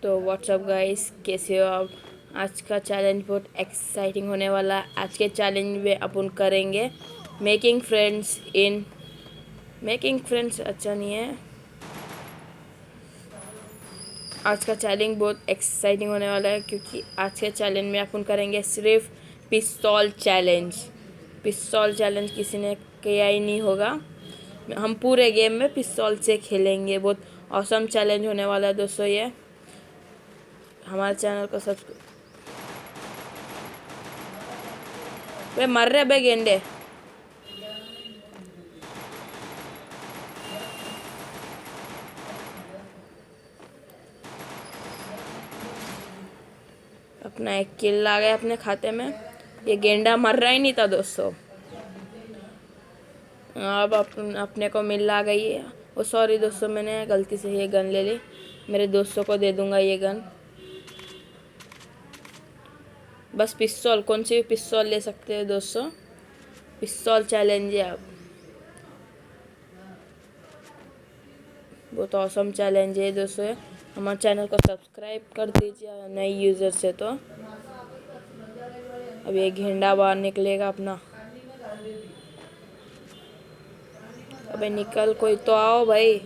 तो WhatsApp guys, कैसे हो आप। आज का चैलेंज बहुत एक्साइटिंग होने वाला है। आज के चैलेंज में अपन करेंगे making friends in making friends अच्छा नहीं है। आज का चैलेंज बहुत एक्साइटिंग होने वाला है क्योंकि आज के चैलेंज में अपन करेंगे सिर्फ पिस्तौल चैलेंज। पिस्तौल चैलेंज किसी ने किया ही नहीं होगा। हम पूरे गेम में पिस्तौल से खेलेंगे। बहुत औसम चैलेंज होने वाला है दोस्तों। ये हमारे चैनल को सब्सक्राइब। वे मर रहे बे गेंडे। अपना एक किल आ गया अपने खाते में। ये गेंडा मर रहा ही नहीं था दोस्तों। अब अपने को मिल आ गई है। ओ सॉरी दोस्तों, मैंने गलती से ये गन ले ली। मेरे दोस्तों को दे दूंगा ये गन। बस पिस्तौल, कौन सी भी पिस्तौल ले सकते हैं दोस्तों। पिस्तौल चैलेंज है। अब बहुत औसम चैलेंज है दोस्तों। हमारे चैनल को सब्सक्राइब कर दीजिए नए यूज़र से। तो अब ये गेंडा बाहर निकलेगा अपना। अबे निकल, कोई तो आओ भाई।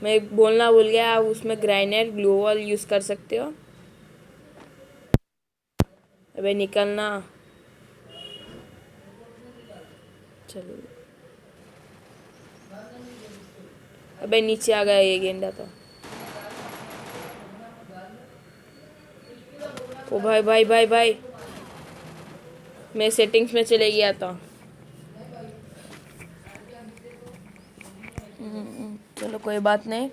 मैं बोलना भूल गया, आप उसमें ग्रेनेड ग्लू वॉल यूज़ कर सकते हो। अबे निकलना। चलो, अबे नीचे आ गया ये गेंडा तो। ओ भाई भाई भाई भाई, मैं सेटिंग्स में चले गया था। चलो कोई बात नहीं।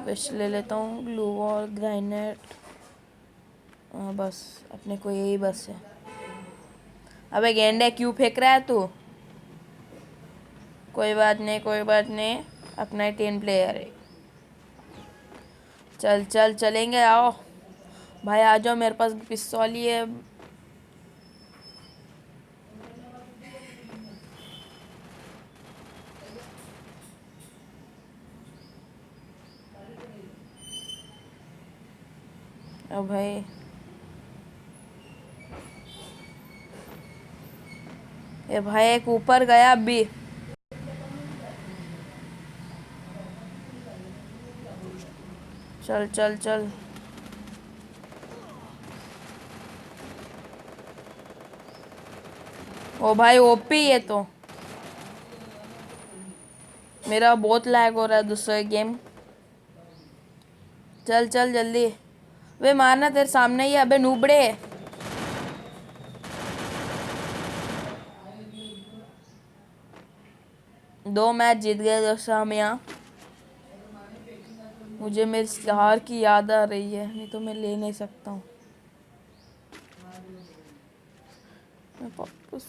विश ले लेता हूँ, ग्लू वॉल, ग्रेनेड। बस अपने को यही बस है। अबे गेंडे क्यों फेंक रहा है तू। कोई बात नहीं, कोई बात नहीं। अपना ही टीम प्लेयर है। चल चल चलेंगे, आओ भाई आ जाओ। मेरे पास पिस्तौल ही है। अब भाई ये भाई एक ऊपर गया अभी। चल चल चल। ओ भाई ओपी है तो। मेरा बहुत लैग हो रहा है दूसरा गेम। चल चल जल्दी। वे मारना, तेरे सामने ही है। अबे नूबड़े। 2 मैच जीत गए दोस्तों हम यहाँ। मुझे मेरी हार की याद आ रही है, नहीं तो मैं ले नहीं सकता हूँ। मैं वापस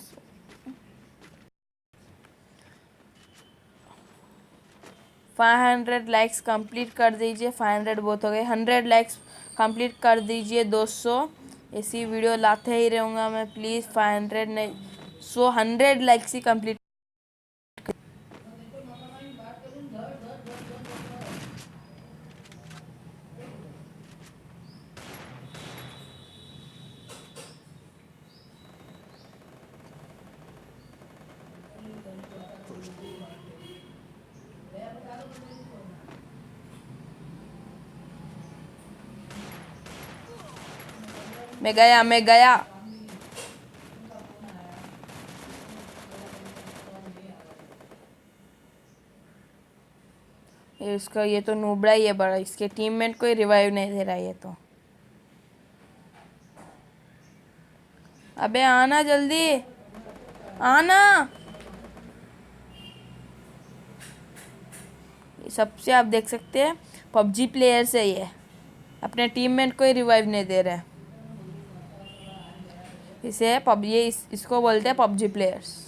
500 लाइक्स कंप्लीट कर दीजिए। 500 बहुत हो गए। 100 लाइक्स कंप्लीट कर दीजिए दोस्तों। ऐसी वीडियो लाते ही रहूँगा मैं। प्लीज़ 500 नहीं, 100 लाइक्स ही कंप्लीट। मैं गया, मैं गया। इसका ये तो नूबड़ा ही है बड़ा। इसके टीममेट कोई रिवाइव नहीं दे रहा है ये तो। अबे आना जल्दी, आना। सबसे आप देख सकते हैं पबजी प्लेयर से ये अपने टीममेट को ही रिवाइव नहीं दे रहे। इसे पबजी, इसको बोलते हैं पबजी प्लेयर्स।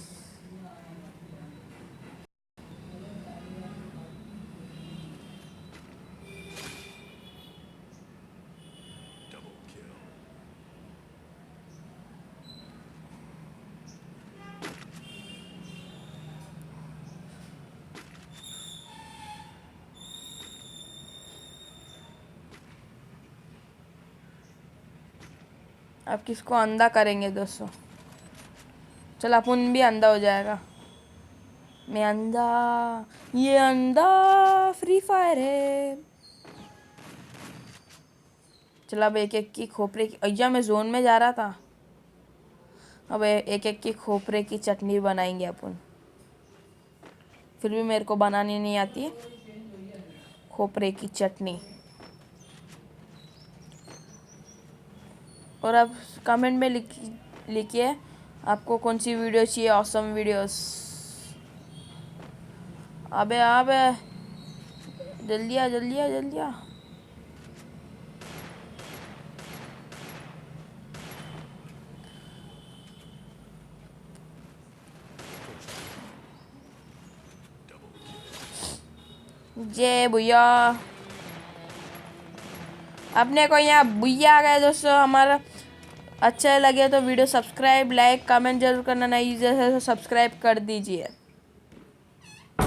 अब किसको अंधा करेंगे दोस्तों। चल अपन भी अंधा हो जाएगा। मैं अंधा, ये अंधा फ्री फायर है। चल अब एक एक की खोपरे की, अय्या मैं जोन में जा रहा था। अब एक एक की खोपरे की चटनी बनाएंगे अपन। फिर भी मेरे को बनानी नहीं आती खोपरे की चटनी। और अब कमेंट में लिखिए आपको कौन सी वीडियो चाहिए, ऑसम वीडियोस। अबे अबे जल्दी आ जल्दी आ जल्दी आ। जय भैया, अपने को यहाँ भैया आ गए दोस्तों। हमारा अच्छा लगे तो वीडियो सब्सक्राइब लाइक कमेंट जरूर करना, नहीं जैसे तो सब्सक्राइब कर दीजिए।